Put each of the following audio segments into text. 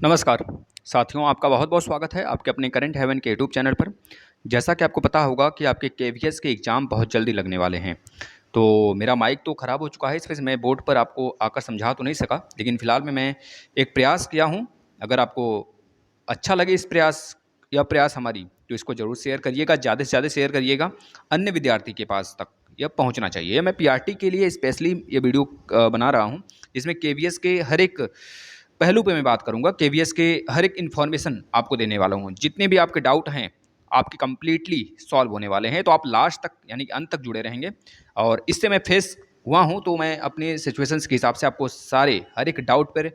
नमस्कार साथियों, आपका बहुत-बहुत स्वागत है आपके अपने करंट हेवन के यूट्यूब चैनल पर। जैसा कि आपको पता होगा कि आपके केवीएस के एग्ज़ाम बहुत जल्दी लगने वाले हैं। तो मेरा माइक तो ख़राब हो चुका है, इस वजह से मैं बोर्ड पर आपको आकर समझा तो नहीं सका, लेकिन फ़िलहाल में मैं एक प्रयास किया हूँ। अगर आपको अच्छा लगे इस प्रयास हमारी, तो इसको ज़रूर शेयर करिएगा, ज़्यादा से ज़्यादा शेयर करिएगा, अन्य विद्यार्थी के पास तक यह पहुँचना चाहिए। मैं पीआरटी के लिए स्पेशली ये वीडियो बना रहा हूँ, जिसमें केवीएस के हर एक पहलू पे मैं बात करूँगा, केवीएस के हर एक इन्फॉर्मेशन आपको देने वाला हूँ। जितने भी आपके डाउट हैं, आपके कंप्लीटली सॉल्व होने वाले हैं, तो आप लास्ट तक यानी कि अंत तक जुड़े रहेंगे। और इससे मैं फेस हुआ हूँ, तो मैं अपने सिचुएशंस के हिसाब से आपको सारे हर एक डाउट पर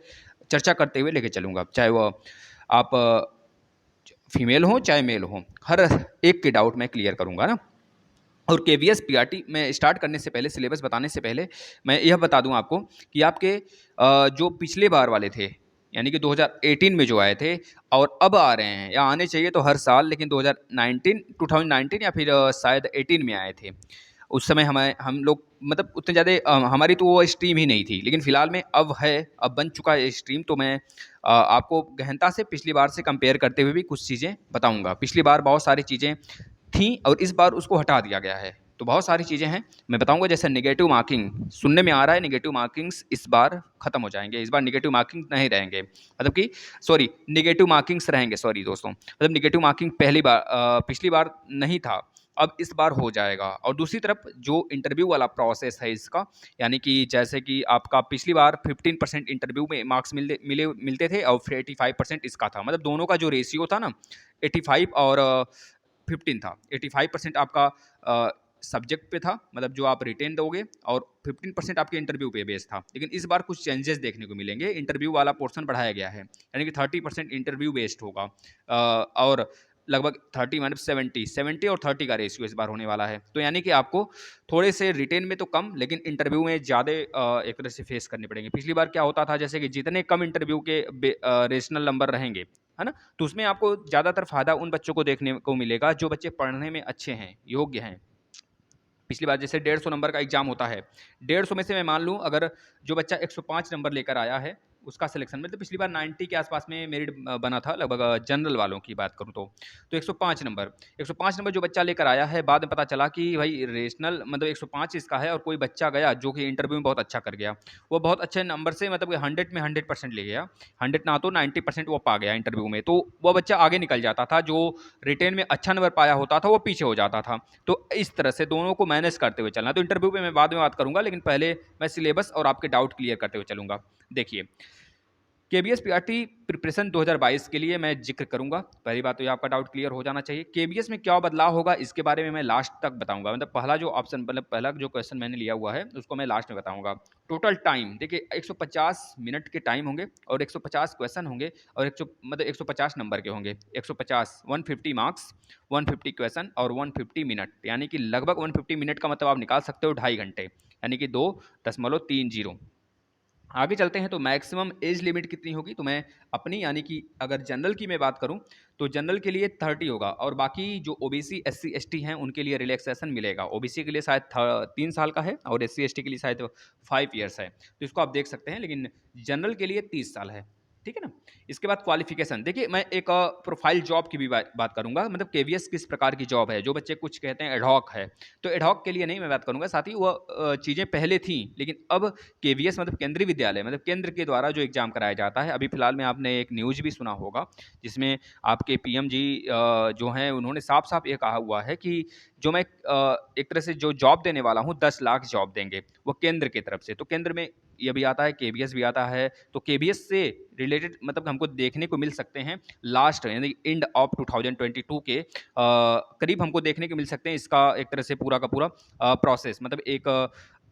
चर्चा करते हुए लेके चलूँगा। चाहे वो आप फीमेल हों, चाहे मेल हों, हर एक के डाउट मैं क्लियर करूँगा ना। और केवीएस पीआरटी में स्टार्ट करने से पहले, सिलेबस बताने से पहले मैं यह बता दूं आपको कि आपके जो पिछले बार वाले थे, यानी कि 2018 में जो आए थे और अब आ रहे हैं, या आने चाहिए तो हर साल, लेकिन 2019 या फिर शायद 18 में आए थे। उस समय हम लोग मतलब उतने ज़्यादा हमारी तो वो स्ट्रीम ही नहीं थी, लेकिन फिलहाल में अब है, अब बन चुका है स्ट्रीम। तो मैं आपको गहनता से पिछली बार से कंपेयर करते हुए भी कुछ चीज़ें बताऊंगा। पिछली बार बहुत सारी चीज़ें थी और इस बार उसको हटा दिया गया है, तो बहुत सारी चीज़ें हैं मैं बताऊंगा। जैसे नेगेटिव मार्किंग सुनने में आ रहा है, नेगेटिव मार्किंग्स इस बार खत्म हो जाएंगे। इस बार नेगेटिव मार्किंग नहीं रहेंगे, मतलब कि सॉरी, नेगेटिव मार्किंग्स रहेंगे, सॉरी दोस्तों, मतलब नेगेटिव मार्किंग पिछली बार नहीं था, अब इस बार हो जाएगा। और दूसरी तरफ जो इंटरव्यू वाला प्रोसेस है इसका, यानी कि जैसे कि आपका पिछली बार 15% इंटरव्यू में मार्क्स मिलते थे और फिर 85% इसका था, मतलब दोनों का जो रेशियो था ना, 85 और 15 था। 85% आपका सब्जेक्ट पे था, मतलब जो आप रिटेन दोगे, और 15% आपके इंटरव्यू पे बेस था। लेकिन इस बार कुछ चेंजेस देखने को मिलेंगे, इंटरव्यू वाला पोर्शन बढ़ाया गया है, यानी कि 30% इंटरव्यू बेस्ड होगा। और लगभग 30 मतलब 70 और 30 का रेशियो इस बार होने वाला है। तो यानी कि आपको थोड़े से रिटेन में तो कम, लेकिन इंटरव्यू में ज़्यादा एक तरह से फेस करने पड़ेंगे। पिछली बार क्या होता था, जैसे कि जितने कम इंटरव्यू के रेशनल नंबर रहेंगे, है ना, तो उसमें आपको ज़्यादातर फ़ायदा उन बच्चों को देखने को मिलेगा जो बच्चे पढ़ने में अच्छे हैं, योग्य हैं। पिछली बार जैसे 150 नंबर का एग्जाम होता है, 150 में से मैं मान लूँ अगर जो बच्चा 105 नंबर लेकर आया है, उसका सिलेक्शन, मतलब पिछली बार 90 के आसपास में मेरिट बना था लगभग, जनरल वालों की बात करूँ तो 105 नंबर जो बच्चा लेकर आया है, बाद में पता चला कि भाई रेशनल मतलब 105 इसका है, और कोई बच्चा गया जो कि इंटरव्यू में बहुत अच्छा कर गया, वो बहुत अच्छे नंबर से, मतलब 100 में 100% ले गया, 100 ना तो 90% वो पा गया इंटरव्यू में, तो वो बच्चा आगे निकल जाता था। जो रिटेन में अच्छा नंबर पाया होता था वो पीछे हो जाता था। तो इस तरह से दोनों को मैनेज करते हुए चलना। तो इंटरव्यू पे मैं बाद में बात करूंगा, लेकिन पहले मैं सिलेबस और आपके डाउट क्लियर करते हुए चलूंगा। देखिए, केबीएस पीआरटी प्रिपरेशन 2022 के लिए मैं जिक्र करूंगा। पहली बात तो ये आपका डाउट क्लियर हो जाना चाहिए। केबीएस में क्या बदलाव होगा इसके बारे में मैं लास्ट तक बताऊंगा, मतलब पहला जो ऑप्शन, मतलब पहला जो क्वेश्चन मैंने लिया हुआ है उसको मैं लास्ट में बताऊंगा। टोटल टाइम देखिए, 150 मिनट के टाइम होंगे और 150 क्वेश्चन होंगे, और 150 नंबर के होंगे। 150 150 मार्क्स, 150 क्वेश्चन और 150 मिनट, यानी कि लगभग 150 मिनट का मतलब आप निकाल सकते हो 2.5 घंटे, यानी कि 2.30। आगे चलते हैं तो मैक्सिमम एज लिमिट कितनी होगी, तो मैं अपनी यानी कि अगर जनरल की मैं बात करूं तो जनरल के लिए 30 होगा, और बाकी जो ओबीसी एससी एसटी हैं उनके लिए रिलैक्सेशन मिलेगा। ओबीसी के लिए शायद 3 साल का है और एससी एसटी के लिए शायद 5 ईयर्स है, तो इसको आप देख सकते हैं, लेकिन जनरल के लिए 30 साल है। ठीक है ना। इसके बाद क्वालिफिकेशन देखिए, मैं एक प्रोफाइल जॉब की भी बात करूंगा, मतलब केवीएस किस प्रकार की जॉब है। जो बच्चे कुछ कहते हैं एडहॉक है, तो एडहॉक के लिए नहीं मैं बात करूंगा, साथ ही वो चीज़ें पहले थी, लेकिन अब केवीएस मतलब केंद्रीय विद्यालय, मतलब केंद्र के द्वारा जो एग्जाम कराया जाता है। अभी फिलहाल में आपने एक न्यूज भी सुना होगा, जिसमें आपके पीएम जी जो हैं उन्होंने साफ साफ ये कहा हुआ है कि जो मैं एक तरह से जो जॉब देने वाला हूँ, 10 लाख जॉब देंगे वो केंद्र की तरफ से। तो केंद्र में ये भी आता है, केबीएस भी आता है, तो केबीएस से रिलेटेड मतलब हमको देखने को मिल सकते हैं लास्ट यानी एंड ऑफ 2022 के करीब हमको देखने को मिल सकते हैं इसका एक तरह से पूरा का पूरा प्रोसेस, मतलब एक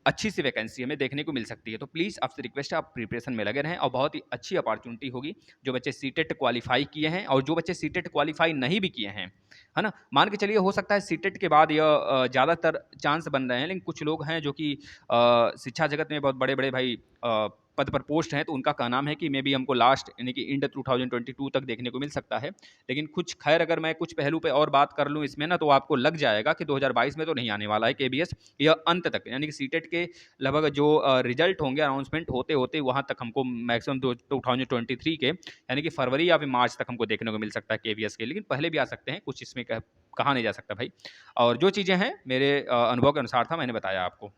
अच्छी सी वैकेंसी हमें देखने को मिल सकती है। तो प्लीज़ आपसे रिक्वेस्ट है, आप प्रिपरेशन में लगे रहें, और बहुत ही अच्छी अपॉर्चुनिटी होगी। जो बच्चे सीटेट क्वालिफाई किए हैं और जो बच्चे सीटेट क्वालिफाई नहीं भी किए हैं, है ना, मान के चलिए हो सकता है सीटेट के बाद यह ज़्यादातर चांस बन रहे हैं, लेकिन कुछ लोग हैं जो कि शिक्षा जगत में बहुत बड़े बड़े भाई पद पर पोस्ट हैं, तो उनका कहना है कि मे बी हमको लास्ट यानी कि इंड 2022 तक देखने को मिल सकता है। लेकिन कुछ खैर अगर मैं कुछ पहलू पे और बात कर लूँ इसमें ना, तो आपको लग जाएगा कि 2022 में तो नहीं आने वाला है केबीएस, यह अंत तक यानी कि सीटेट के लगभग जो रिजल्ट होंगे अनाउंसमेंट होते होते वहाँ तक हमको मैक्सिमम 2023 के यानी कि फरवरी या फिर मार्च तक हमको देखने को मिल सकता है केबीएस के, लेकिन पहले भी आ सकते हैं, कुछ इसमें कहा नहीं जा सकता भाई। और जो चीज़ें हैं मेरे अनुभव के अनुसार था, मैंने बताया आपको।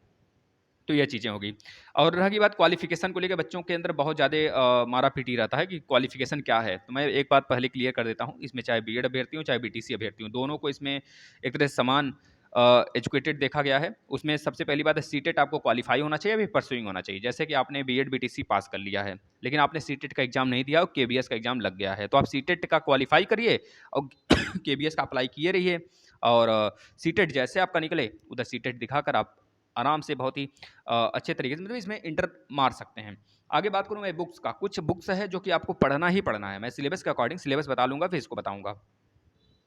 तो ये चीज़ें हो गई। और रही बात क्वालिफ़िकेशन को लेके, बच्चों के अंदर बहुत ज़्यादा मारा-पीटी रहता है कि क्वालिफ़िकेशन क्या है? तो मैं एक बात पहले क्लियर कर देता हूँ, इसमें चाहे बीएड अभ्यर्थी हो, चाहे बीटीसी अभ्यर्थी हो, दोनों को इसमें एक तरह से समान एजुकेटेड देखा गया है। उसमें सबसे पहली बात है सीटेट आपको क्वालीफ़ाई होना चाहिए या फिर परस्यूइंग होना चाहिए। जैसे कि आपने बीएड, बीटीसी पास कर लिया है, लेकिन आपने सीटेट का एग्ज़ाम नहीं दिया और केबीएस का एग्ज़ाम लग गया है, तो आप सीटेट का क्वालीफ़ाई करिए और केबीएस का अप्लाई किए रहिए और सीटेट जैसे आपका निकले, उधर सीटेट दिखाकर आप आराम से बहुत ही अच्छे तरीके से मतलब इसमें इंटर मार सकते हैं। आगे बात करूँ मैं बुक्स का, कुछ बुक्स है जो कि आपको पढ़ना ही पढ़ना है। मैं सिलेबस के अकॉर्डिंग सिलेबस बता लूँगा, फिर इसको बताऊँगा।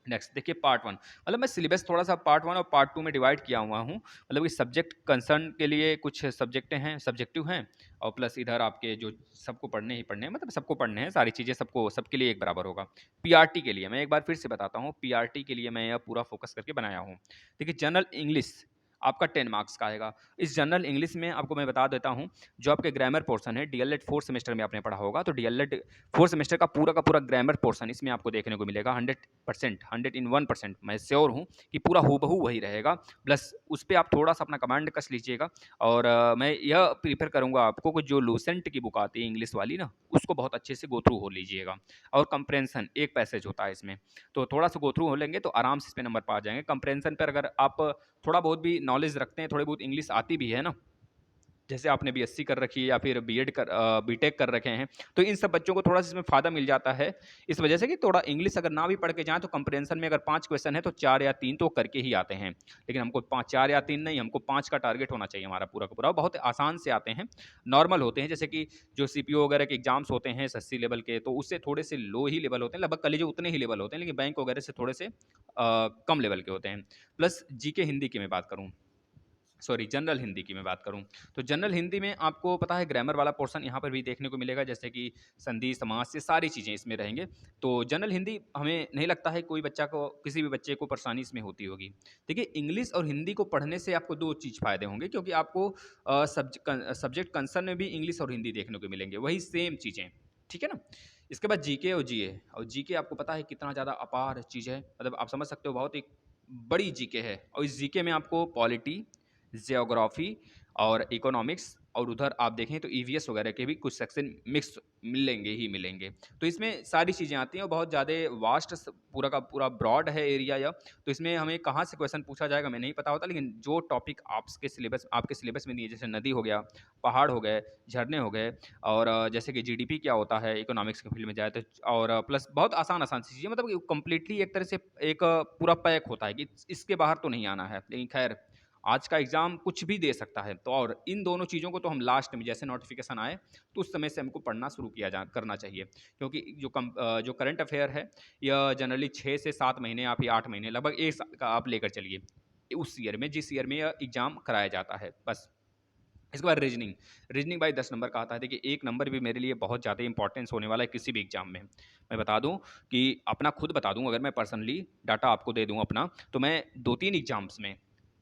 नेक्स्ट देखिए पार्ट 1, मतलब मैं सिलेबस थोड़ा-सा पार्ट 1 और पार्ट 2 में डिवाइड किया हुआ हूँ। मतलब कि सब्जेक्ट कंसर्न के लिए कुछ सब्जेक्टें हैं, सब्जेक्टिव हैं और प्लस इधर आपके जो सबको पढ़ने ही पढ़ने हैं, मतलब सबको पढ़ने हैं, सारी चीज़ें सबको सबके लिए एक बराबर होगा। पीआरटी के लिए मैं एक बार फिर से बताता हूँ, पीआरटी के लिए मैं यह पूरा फ़ोकस करके बनाया हूँ। देखिए जनरल इंग्लिश आपका 10 मार्क्स का आएगा। इस जनरल इंग्लिश में आपको मैं बता देता हूँ, जो आपके ग्रामर पोर्शन है, डीएलएड 4th सेमेस्टर में आपने पढ़ा होगा, तो डीएलएड 4th सेमेस्टर का पूरा ग्रामर पोर्शन इसमें आपको देखने को मिलेगा 100%, 101% मैं श्योर हूँ कि पूरा हूबहू वही रहेगा। प्लस उस पे आप थोड़ा-सा अपना कमांड कस लीजिएगा और मैं यह प्रेफ़र करूँगा आपको कि जो लूसेंट की बुक आती है इंग्लिश वाली ना, उसको बहुत अच्छे से गो थ्रू हो लीजिएगा और कंप्रेंशन एक पैसेज होता है इसमें, तो थोड़ा-सा गो थ्रू हो लेंगे तो आराम से इस पे नंबर पा जाएँगे। कंप्रेंशन पर अगर आप थोड़ा बहुत भी नॉलेज रखते हैं, थोड़ी बहुत इंग्लिश आती भी है ना, जैसे आपने बीएससी कर रखी है या फिर बीटेक कर रखे हैं, तो इन सब बच्चों को थोड़ा-सा इसमें फ़ायदा मिल जाता है। इस वजह से कि थोड़ा इंग्लिश अगर ना भी पढ़ के जाएँ तो कंप्रिहेंशन में अगर 5 क्वेश्चन है तो 4 या 3 तो करके ही आते हैं। लेकिन हमको 5 4 या 3 नहीं, हमको 5 का टारगेट होना चाहिए हमारा पूरा का पूरा। बहुत आसान से आते हैं, नॉर्मल होते हैं, जैसे कि जो सीपीओ वगैरह के एग्ज़ाम्स होते हैं एसएससी लेवल के, तो उससे थोड़े से लो ही लेवल होते हैं, लगभग कह लीजिए उतने ही लेवल होते हैं, लेकिन बैंक वगैरह से थोड़े से कम लेवल के होते हैं। प्लस जीके हिंदी की मैं बात करूँ, सॉरी जनरल हिंदी की मैं बात करूँ, तो जनरल हिंदी में आपको पता है ग्रामर वाला पोर्शन यहाँ पर भी देखने को मिलेगा, जैसे कि संधि, समास, ये सारी चीज़ें इसमें रहेंगे। तो जनरल हिंदी हमें नहीं लगता है कोई बच्चा को किसी भी बच्चे को परेशानी इसमें होती होगी। देखिए इंग्लिश और हिंदी को पढ़ने से आपको 2 चीज़ फ़ायदे होंगे, क्योंकि आपको सब्जेक्ट कंसर्न में भी इंग्लिश और हिंदी देखने को मिलेंगे, वही सेम चीज़ें, ठीक है ना? इसके बाद जीके और जीके आपको पता है कितना ज़्यादा अपार चीज़ है, मतलब आप समझ सकते हो बहुत एक बड़ी जीके है और इस जीके में आपको पॉलिटी, जियोग्राफी और इकोनॉमिक्स और उधर आप देखें तो ईवीएस वगैरह के भी कुछ सेक्शन मिक्स मिलेंगे ही मिलेंगे। तो इसमें सारी चीज़ें आती हैं और बहुत ज़्यादा वास्ट पूरा का पूरा ब्रॉड है एरिया या, तो इसमें हमें कहाँ से क्वेश्चन पूछा जाएगा मैं नहीं पता होता, लेकिन जो टॉपिक आपके सिलेबस में दिए, जैसे नदी हो गया, पहाड़ हो गए, झरने हो गए और जैसे कि जीडीपी क्या होता है इकोनॉमिक्स के फील्ड में जाए तो, और प्लस बहुत आसान आसान सी चीज़ें, मतलब कंप्लीटली एक तरह से एक पूरा पैक होता है कि इसके बाहर तो नहीं आना है। लेकिन खैर आज का एग्ज़ाम कुछ भी दे सकता है, तो और इन दोनों चीज़ों को तो हम लास्ट में जैसे नोटिफिकेशन आए तो उस समय से हमको पढ़ना शुरू किया जा करना चाहिए, क्योंकि जो करंट अफेयर है यह जनरली 6 से 7 महीने या फिर 8 महीने लगभग 1 साल का आप लेकर चलिए उस ईयर में, जिस ईयर में यह एग्ज़ाम कराया जाता है बस। इसके बाद रीजनिंग बाई 10 नंबर का आता है। देखिए 1 नंबर भी मेरे लिए बहुत ज़्यादा इंपॉर्टेंस होने वाला है किसी भी एग्जाम में। मैं बता दूं कि अपना खुद बता दूं, अगर मैं पर्सनली डाटा आपको दे दूं अपना, तो मैं 2-3 एग्जाम्स में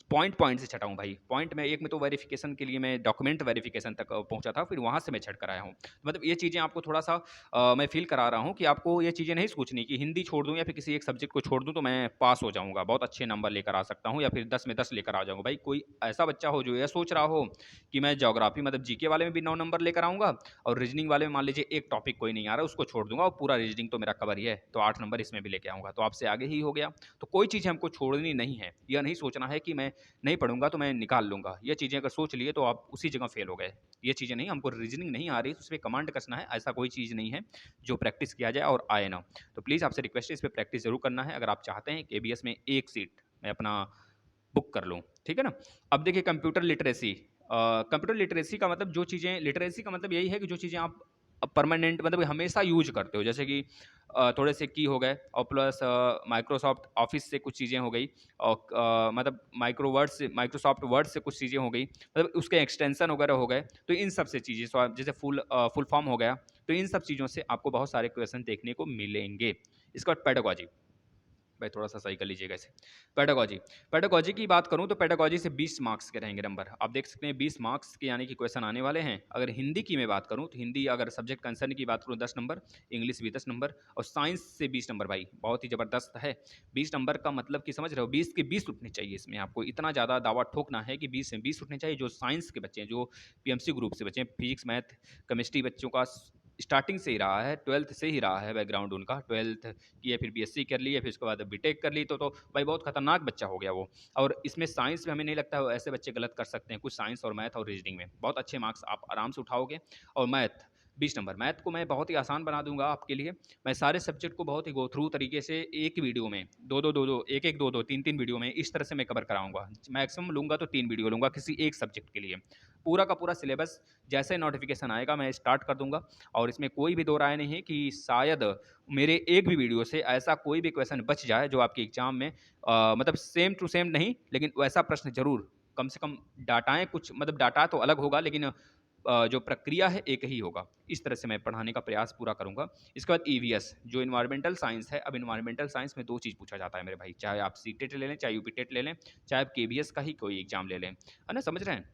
पॉइंट से छटा हूँ भाई। पॉइंट में एक में तो वेरिफिकेशन के लिए मैं डॉक्यूमेंट वेरिफिकेशन तक पहुँचा था, फिर वहाँ से मैं छट कर आया हूँ। मतलब ये चीज़ें आपको थोड़ा-सा मैं फ़ील करा रहा हूँ कि आपको ये चीज़ें नहीं सोचनी कि हिंदी छोड़ दूँ या फिर किसी एक सब्जेक्ट को छोड़ दूँ तो मैं पास हो जाऊँगा, बहुत अच्छे नंबर लेकर आ सकता हूँ या फिर 10 में 10 लेकर आ जाऊँगा। भाई कोई ऐसा बच्चा हो जो ये सोच रहा हो कि मैं ज्योग्राफी मतलब जीके वाले में भी 9 नंबर लेकर आऊँगा और रीजनिंग वाले में मान लीजिए एक टॉपिक कोई नहीं आ रहा, उसको छोड़ दूँगा और पूरा रीजनिंग तो मेरा कवर ही है, तो 8 नंबर इसमें भी लेके आऊँगा, तो आपसे आगे ही हो गया। तो कोई चीज़ हमको छोड़नी नहीं है। यह नहीं सोचना है कि मैं नहीं पढ़ूँगा तो मैं निकाल लूँगा। ये चीज़ें अगर सोच लिए तो आप उसी जगह फेल हो गए। ये चीज़ें नहीं, हमको रीजनिंग नहीं आ रही तो उसपे कमांड कसना है, ऐसा कोई चीज़ नहीं है जो प्रैक्टिस किया जाए और आए ना। तो प्लीज़ आपसे रिक्वेस्ट है, इस पे प्रैक्टिस ज़रूर करना है अगर आप चाहते हैं कि एबीएस में एक सीट मैं अपना बुक कर लूँ, ठीक है ना? अब देखिए कंप्यूटर लिटरेसी का मतलब जो चीज़ें, लिटरेसी का मतलब यही है कि जो चीज़ें आप परमानेंट मतलब हमेशा यूज़ करते हो, जैसे कि थोड़े से की हो गए और प्लस माइक्रोसॉफ्ट ऑफिस से कुछ चीज़ें हो गई और मतलब माइक्रोसॉफ्ट वर्ड से कुछ चीज़ें हो गई, मतलब उसके एक्सटेंशन वगैरह हो गए। तो इन सब से चीज़ें जैसे फुल फॉर्म हो गया, तो इन सब चीज़ों से आपको बहुत सारे क्वेश्चन देखने को मिलेंगे। इसके बाद पेडागोजी, भाई थोड़ा-सा सही कर लीजिएगा इसे। पेडागोजी, पेडागोजी की बात करूँ तो पेडागोजी से 20 मार्क्स के रहेंगे नंबर। आप देख सकते हैं 20 मार्क्स के यानी कि क्वेश्चन आने वाले हैं। अगर हिंदी की मैं बात करूँ तो हिंदी अगर सब्जेक्ट कंसर्न की बात करूँ 10 नंबर, इंग्लिश भी 10 नंबर और साइंस से 20 नंबर भाई, बहुत ही ज़बरदस्त है। 20 नंबर का मतलब कि समझ रहे हो 20 के 20 उठने चाहिए इसमें, आपको इतना ज़्यादा दावा ठोकना है कि 20 में 20 उठने चाहिए। जो साइंस के बच्चे हैं, जो पीएमसी ग्रुप से बच्चे हैं, फिजिक्स, मैथ, केमिस्ट्री बच्चों का स्टार्टिंग से ही रहा है, 12th से ही रहा है बैकग्राउंड उनका, 12th किए फिर बीएससी कर ली, फिर उसके बाद बीटेक कर ली, तो भाई बहुत खतरनाक बच्चा हो गया वो। और इसमें साइंस में हमें नहीं लगता है ऐसे बच्चे गलत कर सकते हैं कुछ, साइंस और मैथ और रीजनिंग में बहुत अच्छे मार्क्स आप आराम से उठाओगे। और मैथ 20 नंबर, मैथ को मैं बहुत ही आसान बना दूंगा आपके लिए। मैं सारे सब्जेक्ट को बहुत ही गो थ्रू तरीके से एक वीडियो में दो एक एक दो दो तीन तीन वीडियो में इस तरह से मैं कवर कराऊंगा। मैक्सिमम लूंगा तो 3 वीडियो लूंगा किसी एक सब्जेक्ट के लिए। पूरा का पूरा सिलेबस जैसे नोटिफिकेशन आएगा मैं स्टार्ट कर दूंगा। और इसमें कोई भी दो राय नहीं है कि शायद मेरे एक भी वीडियो से ऐसा कोई भी क्वेश्चन बच जाए जो आपके एग्जाम में मतलब सेम टू सेम नहीं, लेकिन वैसा प्रश्न जरूर कम से कम डाटाएं कुछ, मतलब डाटा तो अलग होगा लेकिन जो प्रक्रिया है एक ही होगा। इस तरह से मैं पढ़ाने का प्रयास पूरा करूंगा। इसके बाद ईवीएस जो इन्वायरमेंटल साइंस है, अब इन्वायरमेंटल साइंस में 2 चीज़ पूछा जाता है मेरे भाई, चाहे आप सीटेट ले लें, चाहे यूपीटेट ले लें, चाहे आप केवीएस का ही कोई एग्जाम ले लें, है ना, समझ रहे हैं।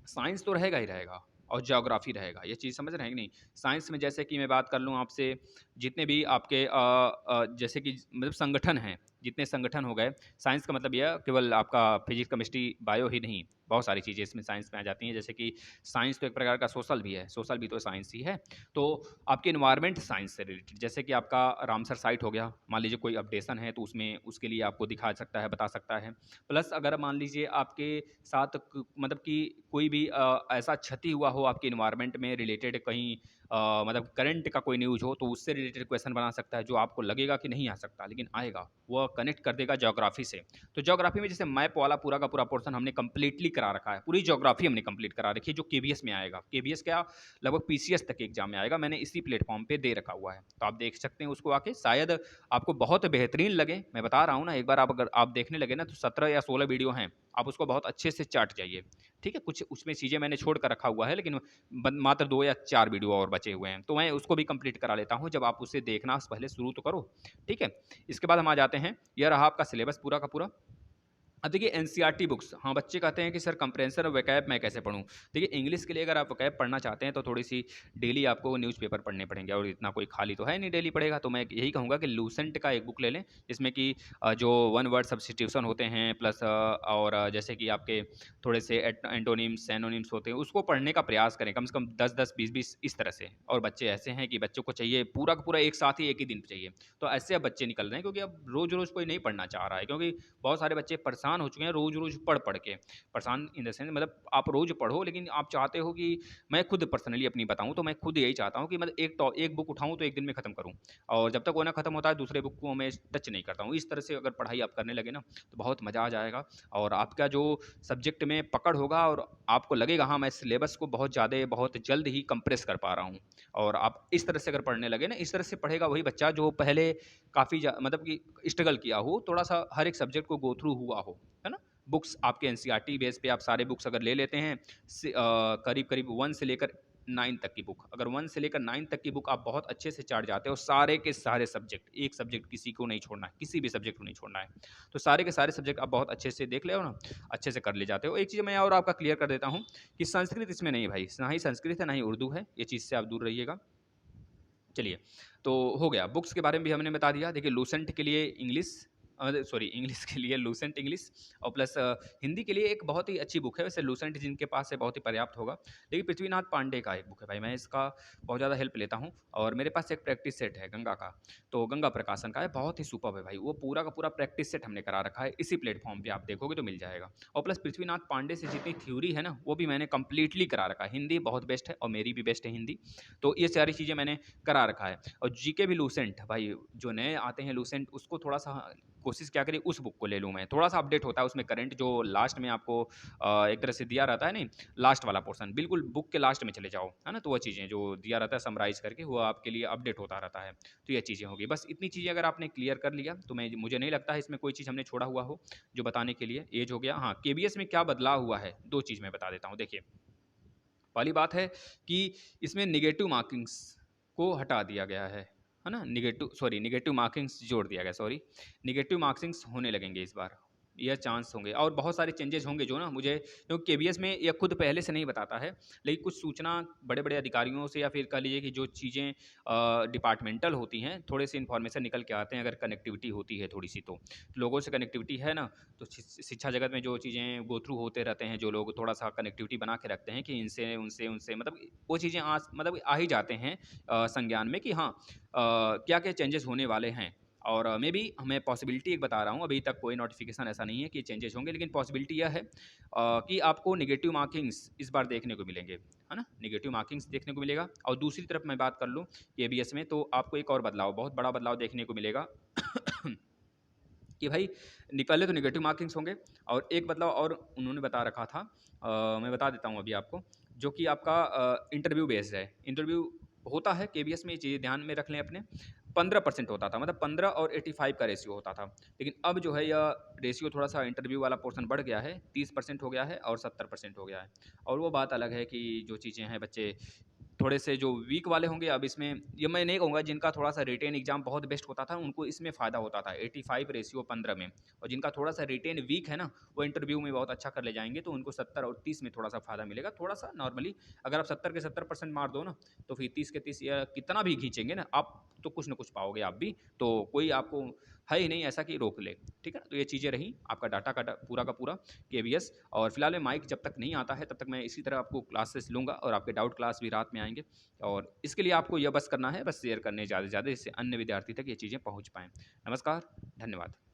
साइंस तो रहेगा ही रहेगा और ज्योग्राफी रहेगा, ये चीज़ समझ रहे हैं कि नहीं। साइंस में जैसे कि मैं बात कर लूँ आपसे, जितने भी आपके जैसे कि मतलब संगठन हैं, जितने संगठन हो गए, साइंस का मतलब यह केवल आपका फिजिक्स केमिस्ट्री बायो ही नहीं, बहुत सारी चीज़ें इसमें साइंस में आ जाती हैं। जैसे कि साइंस तो एक प्रकार का सोशल भी है, सोशल भी तो साइंस ही है। तो आपके इन्वायरमेंट साइंस से रिलेटेड, जैसे कि आपका रामसर साइट हो गया, मान लीजिए कोई अपडेशन है तो उसमें उसके लिए आपको दिखा सकता है, बता सकता है। प्लस अगर मान लीजिए आपके साथ मतलब कि कोई भी ऐसा क्षति हुआ हो आपके इन्वायरमेंट में रिलेटेड कहीं, मतलब करंट का कोई न्यूज़ हो, तो उससे रिलेटेड क्वेश्चन बना सकता है, जो आपको लगेगा कि नहीं आ सकता लेकिन आएगा, वह कनेक्ट कर देगा ज्योग्राफी से। तो ज्योग्राफी में जैसे मैप वाला पूरा का पूरा पोर्शन हमने कंप्लीटली करा रखा है, पूरी ज्योग्राफी हमने कंप्लीट करा रखी है, जो केवीएस में आएगा, केवीएस क्या लगभग पीसीएस तक के एग्जाम में आएगा, मैंने इसी प्लेटफॉर्म पे दे रखा हुआ है। तो आप देख सकते हैं उसको आके, शायद आपको बहुत बेहतरीन लगे। मैं बता रहा हूँ ना, एक बार आप अगर आप देखने लगे ना तो 17 या 16 वीडियो हैं, आप उसको बहुत अच्छे से चाट जाइए। ठीक है, कुछ उसमें चीज़ें मैंने छोड़ कर रखा हुआ है, लेकिन मात्र 2 या 4 वीडियो और बचे हुए हैं, तो मैं उसको भी कंप्लीट करा लेता हूँ। जब आप उसे देखना पहले शुरू तो करो, ठीक है। इसके बाद हम आ जाते हैं, यह रहा आपका सिलेबस पूरा का पूरा। अब देखिए एनसीईआरटी बुक्स, हाँ बच्चे कहते हैं कि सर कंप्रेंसर और वैकैब मैं कैसे पढूं। देखिए इंग्लिश के लिए अगर आप वैकैब पढ़ना चाहते हैं तो थोड़ी सी डेली आपको न्यूज़पेपर पढ़ने पड़ेंगे, और इतना कोई खाली तो है नहीं डेली पढ़ेगा। तो मैं यही कहूँगा कि लूसेंट का एक बुक ले लें, जिसमें कि जो वन वर्ड सब्स्टिट्यूशन होते हैं, प्लस और जैसे कि आपके थोड़े से एंटोनिम्स सैनोनिम्स होते हैं, उसको पढ़ने का प्रयास करें कम से कम 10-10 20-20 इस तरह से। और बच्चे ऐसे हैं कि बच्चों को चाहिए पूरा का पूरा एक साथ ही एक ही दिन चाहिए, तो ऐसे अब बच्चे निकल रहे हैं, क्योंकि अब रोज़ रोज़ कोई नहीं पढ़ना चाह रहा है, क्योंकि बहुत सारे बच्चे परेशान हो चुके हैं रोज़-रोज़ पढ़-पढ़ के। परेशान इन द सेंस मतलब आप रोज़ पढ़ो, लेकिन आप चाहते हो कि मैं खुद पर्सनली अपनी बताऊँ तो मैं खुद यही चाहता हूँ कि मतलब एक बुक उठाऊँ तो एक दिन में खत्म करूँ, और जब तक वो ना खत्म होता है दूसरे बुक को मैं टच नहीं करता हूँ। इस तरह से अगर पढ़ाई आप करने लगे ना तो बहुत मज़ा आ जाएगा, और आपका जो सब्जेक्ट में पकड़ होगा और आपको लगेगा हाँ मैं सिलेबस को बहुत ज़्यादा बहुत जल्द ही कंप्रेस कर पा रहा हूँ। और आप इस तरह से अगर पढ़ने लगे ना, इस तरह से पढ़ेगा वही बच्चा जो पहले काफ़ी मतलब कि स्ट्रगल किया हो, थोड़ा-सा हर एक सब्जेक्ट को गो थ्रू हुआ हो, है ना? बुक्स आपके एनसीईआरटी बेस पे आप सारे बुक्स अगर ले लेते हैं, करीब-करीब 1 से लेकर 9 तक की बुक, अगर 1 से लेकर 9 तक की बुक आप बहुत अच्छे से चाट जाते हो, सारे के सारे सब्जेक्ट, एक सब्जेक्ट किसी को नहीं छोड़ना है, किसी भी सब्जेक्ट को नहीं छोड़ना है। तो सारे के सारे सब्जेक्ट आप बहुत अच्छे से देख ले हो ना, अच्छे से कर ले जाते हो। एक चीज़ मैं और आपका क्लियर कर देता हूँ कि संस्कृत इसमें नहीं है भाई, ना ही संस्कृत है, ना ही उर्दू है, ये चीज़ से आप दूर रहिएगा। चलिए, तो हो गया, बुक्स के बारे में भी हमने बता दिया। देखिए लूसेंट के लिए इंग्लिश, सॉरी इंग्लिश के लिए लूसेंट इंग्लिश, और प्लस हिंदी के लिए एक बहुत ही अच्छी बुक है, वैसे लूसेंट जिनके पास है बहुत ही पर्याप्त होगा। लेकिन पृथ्वीनाथ पांडे का एक बुक है भाई, मैं इसका बहुत ज़्यादा हेल्प लेता हूँ, और मेरे पास एक प्रैक्टिस सेट है गंगा का, तो गंगा प्रकाशन का है, बहुत ही सुपर्ब है भाई, वो पूरा का पूरा प्रैक्टिस सेट हमने करा रखा है, इसी प्लेटफॉर्म पे आप देखोगे तो मिल जाएगा। और प्लस पृथ्वीनाथ पांडे से जितनी थ्योरी है ना वो भी मैंने कंप्लीटली करा रखा है। हिंदी बहुत बेस्ट है और मेरी भी बेस्ट है हिंदी, तो ये सारी चीज़ें मैंने करा रखा है। और जीके भी लूसेंट भाई, जो नए आते हैं लूसेंट उसको थोड़ा सा कोशिश क्या करी उस बुक को ले लूँ मैं। थोड़ा-सा अपडेट होता है उसमें करंट जो लास्ट में आपको एक तरह से दिया रहता है नहीं, लास्ट वाला पोर्शन, बिल्कुल बुक के लास्ट में चले जाओ, है ना? तो वो चीज़ें जो दिया रहता है समराइज़ करके, वो आपके लिए अपडेट होता रहता है। तो ये चीज़ें होगी। बस इतनी चीज़ें अगर आपने क्लियर कर लिया, तो मैं मुझे नहीं लगता है इसमें कोई चीज़ हमने छोड़ा हुआ हो, जो बताने के लिए। ऐज हो गया, हाँ, केवीएस में क्या बदलाव हुआ है, 2 चीज़ मैं बता देता हूँ। देखिए, पहली बात है कि इसमें नेगेटिव मार्किंग्स को हटा दिया गया है ना? नेगेटिव मार्किंग्स जोड़ दिया गया, सॉरी। नेगेटिव मार्किंग्स होने लगेंगे इस बार, यह चांस होंगे और बहुत सारे चेंजेस होंगे जो ना मुझे, क्योंकि केवीएस में यह खुद पहले से नहीं बताता है, लेकिन कुछ सूचना बड़े-बड़े अधिकारियों से या फिर कह लीजिए कि जो चीज़ें डिपार्टमेंटल होती हैं, थोड़े से इन्फॉर्मेशन निकल के आते हैं अगर कनेक्टिविटी होती है थोड़ी-सी तो। लोगों से कनेक्टिविटी है ना, तो शिक्षा जगत में जो चीज़ें गो थ्रू होते रहते हैं, जो लोग थोड़ा-सा कनेक्टिविटी बना के रखते हैं कि इनसे, उनसे, उनसे मतलब वो चीज़ें मतलब आ ही जाते हैं संज्ञान में कि हाँ क्या-क्या चेंजेस होने वाले हैं। और मे बी मैं पॉसिबिलिटी एक बता रहा हूँ, अभी तक कोई नोटिफ़िकेशन ऐसा नहीं है कि चेंजेस होंगे, लेकिन पॉसिबिलिटी यह है कि आपको नेगेटिव मार्किंग्स इस बार देखने को मिलेंगे, है ना? नेगेटिव मार्किंग्स देखने को मिलेगा और दूसरी तरफ मैं बात कर लूँ केबीएस में, तो आपको एक और बदलाव, बहुत बड़ा बदलाव देखने को मिलेगा कि भाई पहले तो नेगेटिव मार्किंग्स होंगे और एक बदलाव और उन्होंने बता रखा था, मैं बता देता हूँ अभी आपको, जो कि आपका इंटरव्यू बेस्ड है। इंटरव्यू होता है केबीएस में, ये चीज़ें ध्यान में रख लें अपने। 15% होता था, मतलब 15 और 85 का रेशियो होता था, लेकिन अब जो है यह रेशियो थोड़ा-सा इंटरव्यू वाला पोर्शन बढ़ गया है, 30% हो गया है और 70% हो गया है। और वो बात अलग है कि जो चीज़ें हैं बच्चे थोड़े से जो वीक वाले होंगे, अब इसमें ये मैं नहीं कहूँगा, जिनका थोड़ा-सा रिटेन एग्ज़ाम बहुत बेस्ट होता था, उनको इसमें फ़ायदा होता था 85 रेशियो 15 में, और जिनका थोड़ा-सा रिटेन वीक है ना, वो इंटरव्यू में बहुत अच्छा कर ले जाएँगे, तो उनको 70 और 30 में थोड़ा-सा फ़ायदा मिलेगा। थोड़ा-सा नॉर्मली अगर आप 70 के 70% मार दो ना, तो फिर 30 के 30 या कितना भी खींचेंगे ना, आप तो कुछ न कुछ पाओगे आप भी, तो कोई आपको है ही नहीं ऐसा कि रोक ले, ठीक है ना? तो ये चीज़ें रहीं आपका डाटा का पूरा का पूरा केवीएस। और फिलहाल में माइक जब तक नहीं आता है, तब तक मैं इसी तरह आपको क्लासेस लूँगा और आपके डाउट क्लास भी रात में आएँगे। और इसके लिए आपको यह बस करना है, बस शेयर करने ज़्यादा से ज़्यादा, जिससे अन्य विद्यार्थी तक ये चीज़ें पहुँच पाएँ। नमस्कार, धन्यवाद।